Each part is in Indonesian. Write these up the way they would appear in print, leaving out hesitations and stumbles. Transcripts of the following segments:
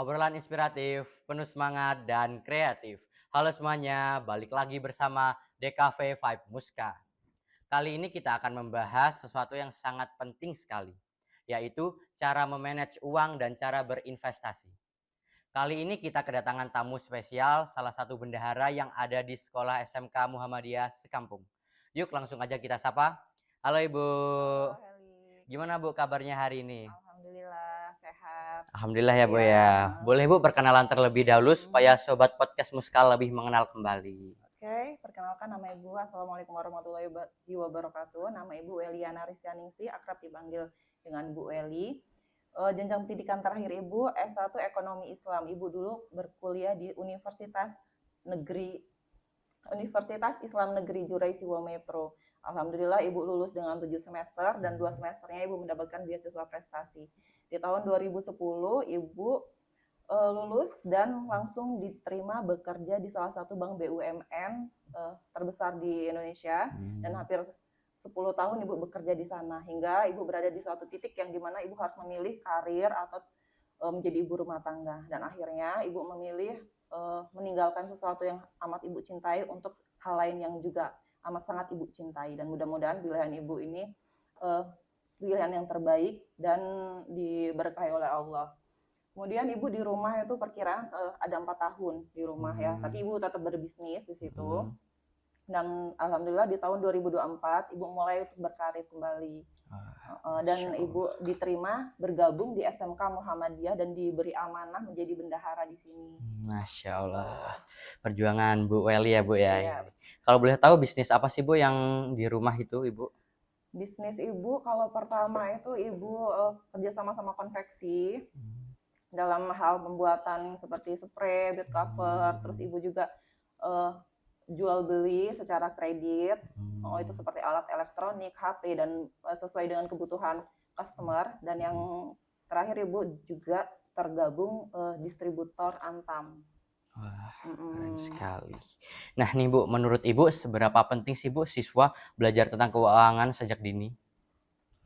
Obrolan inspiratif, penuh semangat dan kreatif. Halo semuanya, balik lagi bersama DKV Vibe Muska. Kali ini kita akan membahas sesuatu yang sangat penting sekali, yaitu cara memanage uang dan cara berinvestasi. Kali ini kita kedatangan tamu spesial, salah satu bendahara yang ada di sekolah SMK Muhammadiyah sekampung. Yuk langsung aja kita sapa. Halo Ibu, Halo Heli, gimana Bu kabarnya hari ini? alhamdulillah sehat. Alhamdulillah ya Bu Iya, ya. heeh. Boleh Bu perkenalan terlebih dahulu supaya Mm, Sobat Podcast Muskal lebih mengenal kembali. Oke, perkenalkan nama Ibu. Assalamualaikum warahmatullahi wabarakatuh. Nama Ibu Eliana Rizkyaningsi, akrab dipanggil dengan Bu Eli. Jenjang pendidikan terakhir Ibu S1 Ekonomi Islam. Ibu dulu berkuliah di Universitas Islam Negeri Jurai Siwo Metro. Alhamdulillah Ibu lulus dengan 7 semester dan 2 semesternya Ibu mendapatkan beasiswa prestasi. Di tahun 2010 Ibu lulus dan langsung diterima bekerja di salah satu bank BUMN terbesar di Indonesia dan hampir 10 tahun Ibu bekerja di sana hingga Ibu berada di suatu titik yang dimana Ibu harus memilih karir atau menjadi ibu rumah tangga dan akhirnya Ibu memilih meninggalkan sesuatu yang amat Ibu cintai untuk hal lain yang juga amat sangat Ibu cintai dan mudah-mudahan pilihan Ibu ini pilihan yang terbaik dan diberkahi oleh Allah. Kemudian Ibu di rumah itu perkiraan ada 4 tahun di rumah ya, tapi Ibu tetap berbisnis di situ. Dan alhamdulillah di tahun 2024 Ibu mulai untuk berkarir kembali. Dan Ibu diterima bergabung di SMK Muhammadiyah dan diberi amanah menjadi bendahara di sini. Masya Allah. Perjuangan Bu Welly ya Bu ya. Iya. Kalau boleh tahu bisnis apa sih Bu yang di rumah itu Ibu? Bisnis Ibu kalau pertama itu Ibu kerja sama konveksi dalam hal pembuatan seperti spray, bed cover, terus Ibu juga jual beli secara kredit. Itu seperti alat elektronik, HP dan sesuai dengan kebutuhan customer. Dan yang terakhir Ibu juga tergabung distributor Antam. Wah, keren sekali. Nah nih Bu, menurut Ibu seberapa penting sih Bu siswa belajar tentang keuangan sejak dini?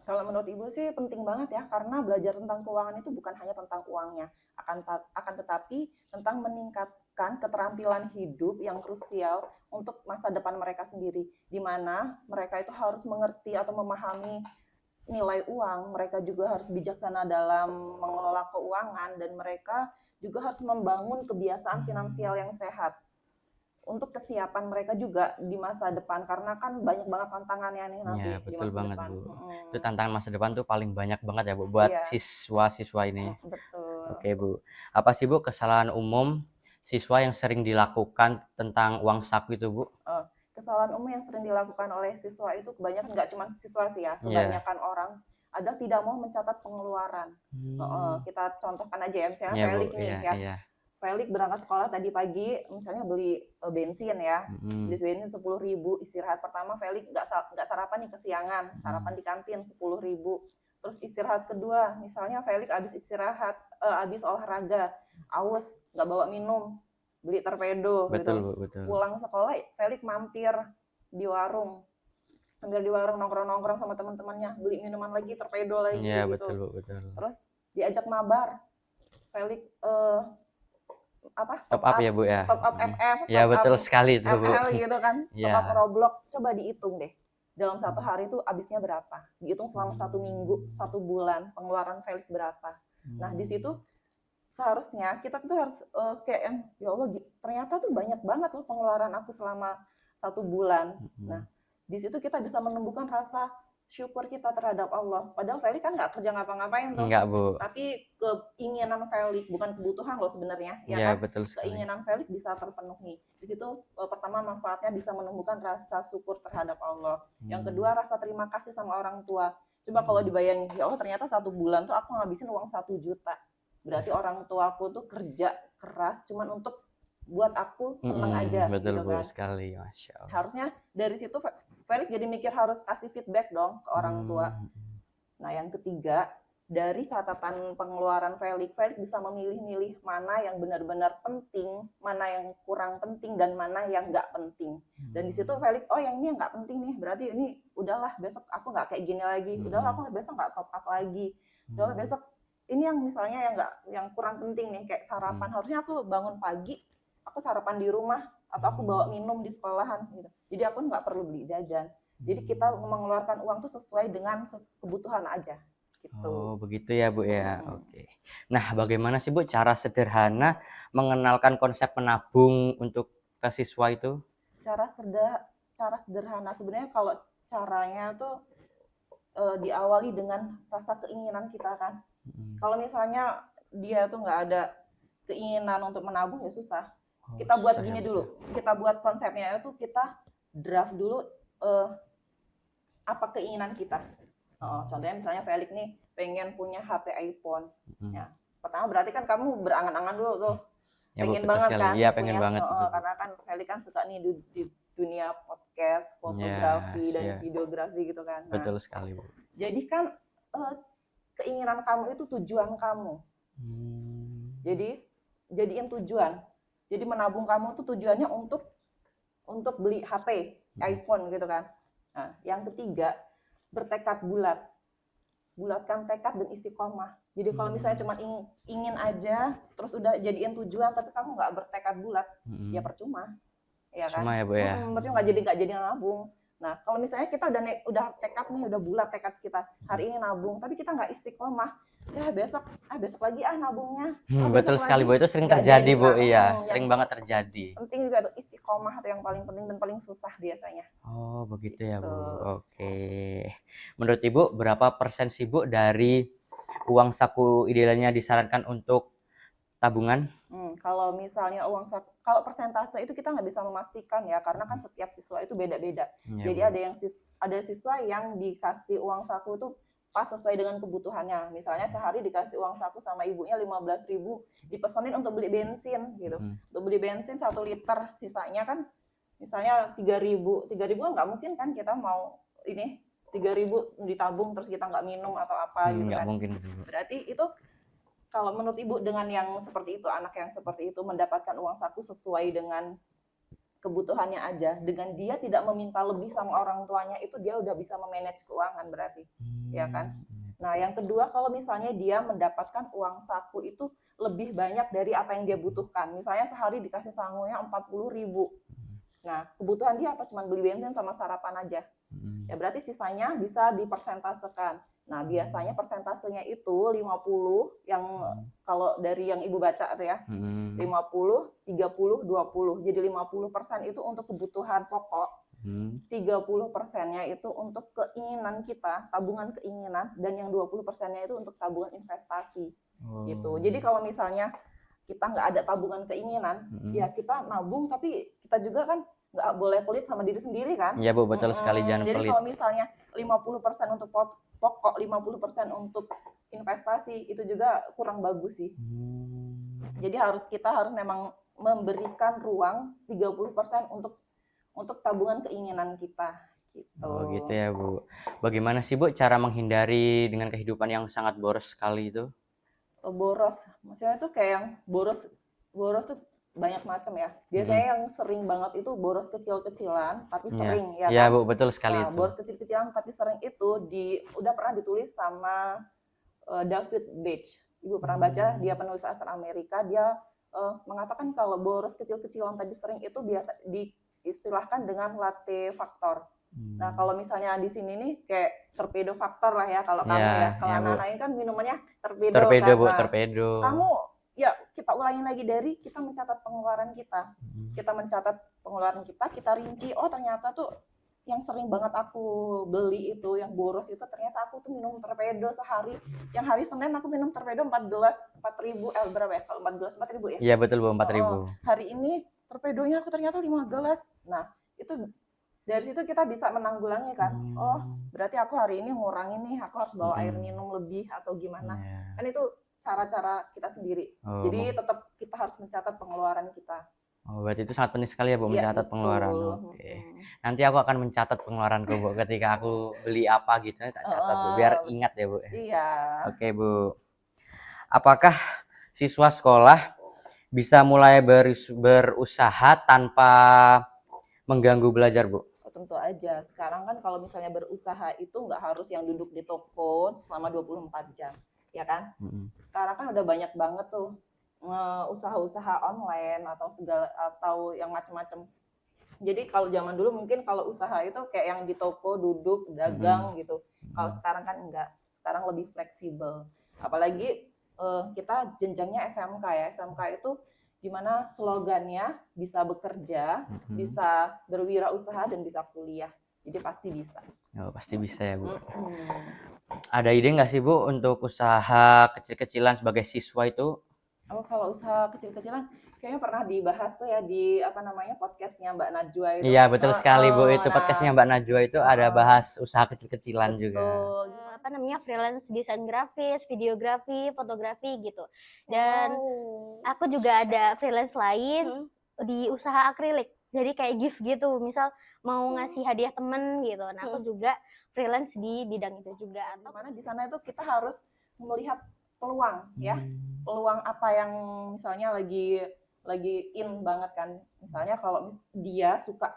Kalau menurut Ibu sih penting banget ya, karena belajar tentang keuangan itu bukan hanya tentang uangnya, akan tetapi tentang meningkatkan keterampilan hidup yang krusial untuk masa depan mereka sendiri, di mana mereka itu harus mengerti atau memahami nilai uang, mereka juga harus bijaksana dalam mengelola keuangan, dan mereka juga harus membangun kebiasaan finansial yang sehat untuk kesiapan mereka juga di masa depan, karena kan banyak banget tantangannya nih nanti Ya, di betul masa banget depan. Bu. Itu tantangan masa depan tuh paling banyak banget ya Bu buat Iya, siswa-siswa ini. betul. Oke Bu. Apa sih Bu kesalahan umum siswa yang sering dilakukan tentang uang saku itu Bu? Kesalahan umum yang sering dilakukan oleh siswa itu kebanyakan, nggak cuma siswa sih ya, Iya. kebanyakan orang ada tidak mau mencatat pengeluaran. Kita contohkan aja ya, misalnya Iya Bu, Felix iya, nih ya, iya. Felix berangkat sekolah tadi pagi, misalnya beli bensin ya, beli bensin 10.000, istirahat pertama Felix nggak sarapan nih, kesiangan, sarapan di kantin 10.000. Terus istirahat kedua, misalnya Felix habis olahraga, aus, nggak bawa minum, beli torpedo Betul gitu. Bu, betul. Pulang sekolah Felix mampir di warung, nongkrong-nongkrong sama teman-temannya, beli minuman lagi, torpedo Iya, lagi betul gitu. Bu, betul. Terus diajak mabar, Felix Top up ya Bu ya. top up FF, Ya top up betul sekali itu Bu. ML gitu kan, top up Iya. Roblox. Coba dihitung deh, dalam satu hari itu habisnya berapa, dihitung selama 1 minggu, 1 bulan pengeluaran Felix berapa. Nah di situ seharusnya kita tuh harus kayak ya Allah, ternyata tuh banyak banget loh pengeluaran aku selama 1 bulan. Nah di situ kita bisa menumbuhkan rasa syukur kita terhadap Allah. Padahal Felix kan nggak kerja ngapa-ngapain tuh, Enggak Bu. tapi keinginan Felix, bukan kebutuhan loh sebenarnya, ya Iya, kan? betul sekali. Keinginan Felix bisa terpenuhi. Di situ pertama manfaatnya bisa menumbuhkan rasa syukur terhadap Allah. Yang kedua rasa terima kasih sama orang tua. Coba kalau dibayangin, ya Allah ternyata 1 bulan tuh aku ngabisin uang 1 juta. Berarti orang tuaku tuh kerja keras cuman untuk buat aku seneng aja Betul gitu Bu kan. sekali, Masya Allah. Harusnya dari situ Felix jadi mikir harus kasih feedback dong ke orang tua. Nah yang ketiga, dari catatan pengeluaran Felix bisa memilih-milih mana yang benar-benar penting, mana yang kurang penting, dan mana yang nggak penting. Dan di situ Felix, oh yang ini nggak penting nih, berarti ini udahlah besok aku nggak kayak gini lagi, udahlah aku besok nggak top up lagi, udahlah besok ini yang misalnya yang kurang penting nih kayak sarapan. Harusnya aku bangun pagi, aku sarapan di rumah atau aku bawa minum di sekolahan gitu. Jadi aku nggak perlu beli jajan. Jadi kita mengeluarkan uang tuh sesuai dengan kebutuhan aja gitu. Oh, begitu ya, Bu ya. Oke. Nah, bagaimana sih, Bu, cara sederhana mengenalkan konsep menabung untuk ke siswa itu? Cara sederhana sebenarnya kalau caranya tuh diawali dengan rasa keinginan kita kan. Kalau misalnya dia tuh nggak ada keinginan untuk menabung ya susah. Kita buat gini dulu, kita buat konsepnya itu kita draft dulu apa keinginan kita. Contohnya misalnya Felix nih pengen punya HP iPhone. Ya, pertama berarti kan kamu berangan-angan dulu tuh. Ya, pengen Bu, banget sekali. kan? Iya, pengen punya, banget. karena kan Felix kan suka nih di dunia podcast, fotografi Yes, dan ya. videografi gitu kan. Nah, Betul sekali, Bu. jadi kan keinginan kamu itu tujuan kamu. Jadi jadiin tujuan. Jadi menabung kamu tuh tujuannya untuk beli HP, iPhone gitu kan. Nah, yang ketiga, bertekad bulat. Bulatkan tekad dan istiqomah. Jadi kalau misalnya cuma ingin aja, terus udah jadiin tujuan, tapi kamu nggak bertekad bulat, ya percuma. Ya kan? Percuma ya, Bu ya. Percuma nggak jadi nabung. Nah, kalau misalnya kita udah tekad nih, udah bulat tekad kita hari ini nabung, tapi kita nggak istiqomah, ya besok lagi nabungnya. Betul sekali, Bu. Itu sering terjadi, Bu. Iya, sering banget terjadi. Penting juga tuh istiqomah itu yang paling penting dan paling susah biasanya. Oh, begitu ya, Bu. Oke. Menurut Ibu, berapa persen sih, Bu, dari uang saku idealnya disarankan untuk tabungan? Kalau misalnya kalau persentase itu kita nggak bisa memastikan ya, karena kan setiap siswa itu beda-beda. Ya, Jadi ada siswa yang dikasih uang saku itu pas sesuai dengan kebutuhannya. Misalnya sehari dikasih uang saku sama ibunya 15.000, dipesenin untuk beli bensin gitu. Untuk beli bensin 1 liter, sisanya kan misalnya 3.000. 3.000 kan nggak mungkin kan kita mau ini 3.000 ditabung terus kita nggak minum atau apa gitu kan. Mungkin. Berarti itu kalau menurut Ibu dengan yang seperti itu, anak yang seperti itu mendapatkan uang saku sesuai dengan kebutuhannya aja, dengan dia tidak meminta lebih sama orang tuanya, itu dia udah bisa memanage keuangan berarti, ya kan? Nah, yang kedua kalau misalnya dia mendapatkan uang saku itu lebih banyak dari apa yang dia butuhkan. Misalnya sehari dikasih sangunya 40.000. Nah, kebutuhan dia apa? Cuma beli bensin sama sarapan aja. Ya berarti sisanya bisa dipersentasekan. Nah, biasanya persentasenya itu 50 yang kalau dari yang Ibu baca itu ya. 50, 30, 20. Jadi 50% itu untuk kebutuhan pokok. 30%-nya itu untuk keinginan kita, tabungan keinginan, dan yang 20%-nya itu untuk tabungan investasi. Gitu. Jadi kalau misalnya kita nggak ada tabungan keinginan, ya kita nabung tapi kita juga kan nggak boleh pelit sama diri sendiri kan? Iya, Bu, betul sekali, jangan Jadi pelit. kalau misalnya 50% untuk pokok, 50% untuk investasi, itu juga kurang bagus sih. Jadi kita harus memang memberikan ruang 30% untuk tabungan keinginan kita. Gitu. Oh, gitu ya, Bu. Bagaimana sih, Bu, cara menghindari dengan kehidupan yang sangat boros sekali itu? Boros, maksudnya tuh kayak yang boros tuh banyak macam ya. Biasanya yang sering banget itu boros kecil-kecilan tapi sering ya kan. Iya, Bu, betul sekali itu. Boros kecil-kecilan tapi sering itu udah pernah ditulis sama David Beach. Ibu pernah baca, dia penulis asal Amerika, dia mengatakan kalau boros kecil-kecilan tapi sering itu biasa diistilahkan dengan latte factor. Nah, kalau misalnya di sini nih kayak torpedo factor lah ya kalau kamu ya. Kalau anak-anak ini kan minumannya torpedo kan. Bu, torpedo. Kamu ya kita ulangin lagi dari kita mencatat pengeluaran kita. Kita mencatat pengeluaran kita rinci, oh ternyata tuh yang sering banget aku beli itu, yang boros itu ternyata aku tuh minum torpedo sehari. Yang hari Senin aku minum torpedo 4 gelas, 4.000, berapa ya? Kalau 4 gelas 4.000 ya? Iya, betul, Bu, 4.000. Hari ini torpedonya aku ternyata 5 gelas. Nah, itu dari situ kita bisa menanggulangi kan. Oh, berarti aku hari ini ngurangin nih, aku harus bawa air minum lebih atau gimana. Kan itu cara-cara kita sendiri. Jadi tetap kita harus mencatat pengeluaran kita. Oh, berarti itu sangat penting sekali ya, Bu, mencatat pengeluaran. Oke. Nanti aku akan mencatat pengeluaranku, Bu, ketika aku beli apa gitu, tak catat, Bu, biar ingat ya, Bu. Iya. Oke, Bu. Apakah siswa sekolah bisa mulai berusaha tanpa mengganggu belajar, Bu? Tentu aja. Sekarang kan kalau misalnya berusaha itu nggak harus yang duduk di toko selama 24 jam. ya kan? Mm-mm. Sekarang kan udah banyak banget tuh usaha-usaha online atau yang macam-macam. Jadi kalau zaman dulu mungkin kalau usaha itu kayak yang di toko duduk dagang gitu. Kalau sekarang kan enggak. Sekarang lebih fleksibel. Apalagi kita jenjangnya SMK ya. SMK itu dimana slogannya bisa bekerja, bisa berwirausaha dan bisa kuliah. Jadi pasti bisa. Oh, pasti bisa ya, Bu. Mm-mm. Ada ide nggak sih, Bu, untuk usaha kecil-kecilan sebagai siswa itu? Oh, kalau usaha kecil-kecilan kayaknya pernah dibahas tuh ya di apa namanya podcastnya Mbak Najwa itu. Iya, betul sekali, Bu. Itu podcastnya Nah, Mbak Najwa itu ada bahas usaha kecil-kecilan juga. betul. Apa namanya, freelance desain grafis, videografi, fotografi gitu. Dan aku juga ada freelance lain di usaha akrilik. Jadi kayak gift gitu, misal mau ngasih hadiah temen gitu. Nah, aku juga freelance di bidang itu juga. Dimana di sana itu kita harus melihat peluang ya, peluang apa yang misalnya lagi in banget kan. Misalnya kalau dia suka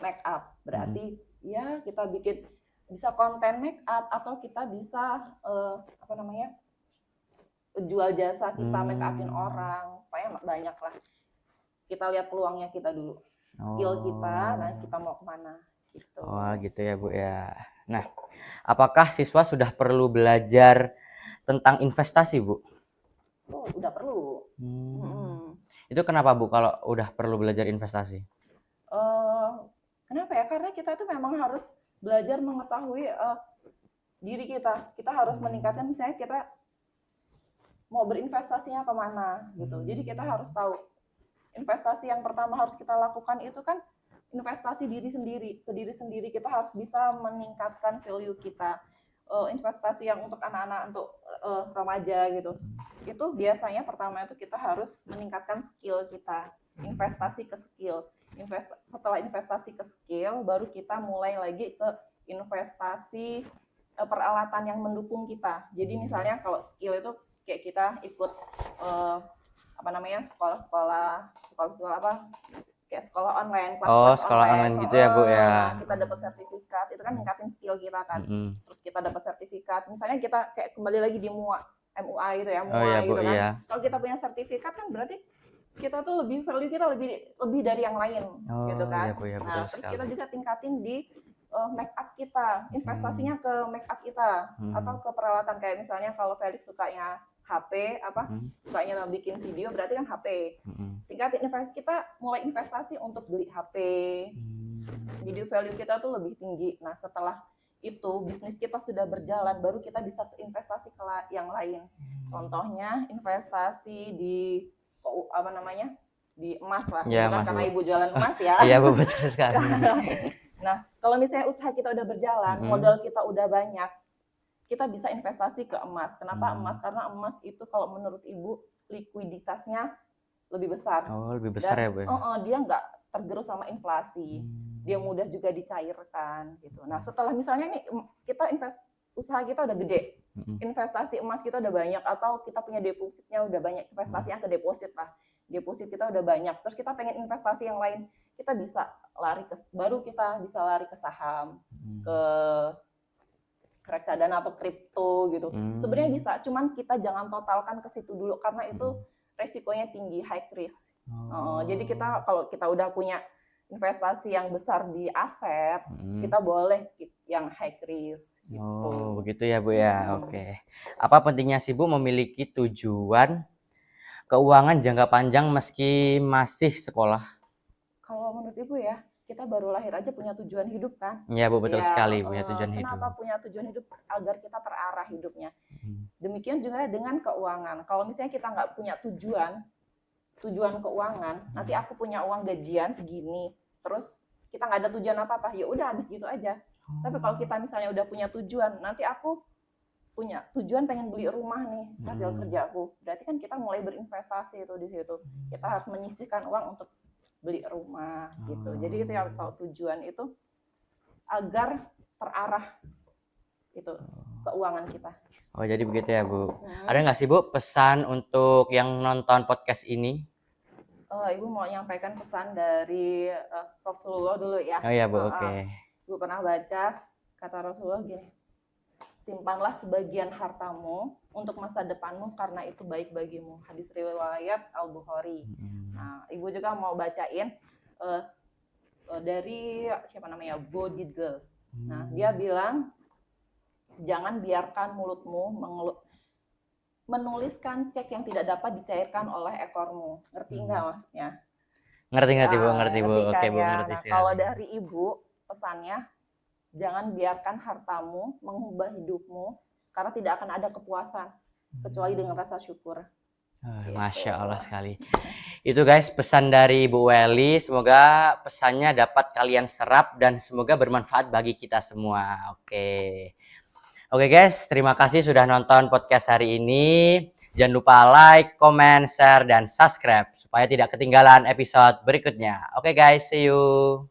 make up, berarti ya kita bikin bisa konten make up atau kita bisa apa namanya jual jasa kita make upin orang, pokoknya banyak lah. Kita lihat peluangnya kita dulu, skill kita, dan kita mau kemana gitu. Oh, gitu ya, Bu ya. Nah, apakah siswa sudah perlu belajar tentang investasi, Bu? Oh, udah perlu. Itu kenapa, Bu, kalau udah perlu belajar investasi? Kenapa ya? Karena kita itu memang harus belajar mengetahui diri kita. Kita harus meningkatkan, misalnya kita mau berinvestasinya kemana gitu. Jadi kita harus tahu investasi yang pertama harus kita lakukan itu kan investasi diri sendiri. Ke diri sendiri kita harus bisa meningkatkan value kita. Investasi yang untuk anak-anak, untuk remaja gitu. Itu biasanya pertama itu kita harus meningkatkan skill kita. Investasi ke skill. Setelah investasi ke skill, baru kita mulai lagi ke investasi peralatan yang mendukung kita. Jadi misalnya kalau skill itu kayak kita ikut apa namanya sekolah apa kayak sekolah online, kelas sekolah online gitu ya, Bu ya. Nah, kita dapat sertifikat, itu kan ningkatin skill kita kan. Terus kita dapat sertifikat, misalnya kita kayak kembali lagi di MUA gitu ya, MUA gitu kan. Kalau kita punya sertifikat kan berarti kita tuh value kita lebih dari yang lain gitu kan. Iya, Bu, ya, Nah, terus kita juga tingkatin di make up kita, investasinya ke make up kita atau ke peralatan kayak misalnya kalau Felix sukanya HP sukanya bikin video berarti kan HP. Tingkatin kita mulai investasi untuk beli HP. Jadi value kita tuh lebih tinggi. Nah, setelah itu bisnis kita sudah berjalan baru kita bisa investasi ke yang lain. Contohnya investasi di apa namanya? Di emas lah. Ya, bukan karena Ibu jualan emas ya. Iya, Bu, betul sekali. Nah, kalau misalnya usaha kita udah berjalan, modal kita udah banyak, kita bisa investasi ke emas. Kenapa emas? Karena emas itu kalau menurut Ibu likuiditasnya lebih besar. Oh, lebih besar ya, Bu. Dia nggak tergerus sama inflasi. Dia mudah juga dicairkan gitu. Nah, setelah misalnya nih kita usaha kita udah gede, investasi emas kita udah banyak atau kita punya depositnya udah banyak, investasi yang ke deposit lah. Deposit kita udah banyak. Terus kita pengen investasi yang lain, kita bisa baru kita bisa lari ke saham, ke reksadana atau kripto gitu. Sebenarnya bisa, cuman kita jangan totalkan ke situ dulu karena itu resikonya tinggi, high risk. Jadi kita kalau kita udah punya investasi yang besar di aset, kita boleh yang high risk gitu. Oh, begitu ya, Bu ya. Oke. Apa pentingnya sih, Bu, memiliki tujuan keuangan jangka panjang meski masih sekolah? Kalau menurut Ibu ya, kita baru lahir aja punya tujuan hidup kan? Iya, Bu, betul sekali punya tujuan hidup. Kenapa punya tujuan hidup? Agar kita terarah hidupnya. Demikian juga dengan keuangan. Kalau misalnya kita nggak punya tujuan keuangan, nanti aku punya uang gajian segini, terus kita nggak ada tujuan apa-apa, ya udah habis gitu aja. Tapi kalau kita misalnya udah punya tujuan, nanti aku punya tujuan pengen beli rumah nih hasil kerjaku, berarti kan kita mulai berinvestasi itu di situ. Kita harus menyisihkan uang untuk beli rumah gitu. Jadi itu ya kalau tujuan itu agar terarah itu keuangan kita. Oh, jadi begitu ya, Bu. Ada nggak sih, Bu, pesan untuk yang nonton podcast ini? Ibu mau nyampaikan pesan dari Rasulullah dulu ya. Oh iya, Bu, oke. Ibu pernah baca kata Rasulullah gini, simpanlah sebagian hartamu untuk masa depanmu karena itu baik bagimu. Hadis riwayat Al-Bukhari. Nah, Ibu juga mau bacain dari siapa namanya, Bodidel. Nah, dia bilang jangan biarkan mulutmu menuliskan cek yang tidak dapat dicairkan oleh ekormu. Ngerti nggak maksudnya? Ngerti Bu, ngerti Bu. Ngerti Oke kan Bu, ya? ngerti Nah, sekali. kalau dari Ibu pesannya, jangan biarkan hartamu mengubah hidupmu karena tidak akan ada kepuasan kecuali dengan rasa syukur. Gitu. Masya Allah sekali. Itu guys pesan dari Ibu Welly. Semoga pesannya dapat kalian serap dan semoga bermanfaat bagi kita semua. Oke guys, terima kasih sudah nonton podcast hari ini. Jangan lupa like, comment, share, dan subscribe supaya tidak ketinggalan episode berikutnya. Oke guys, see you.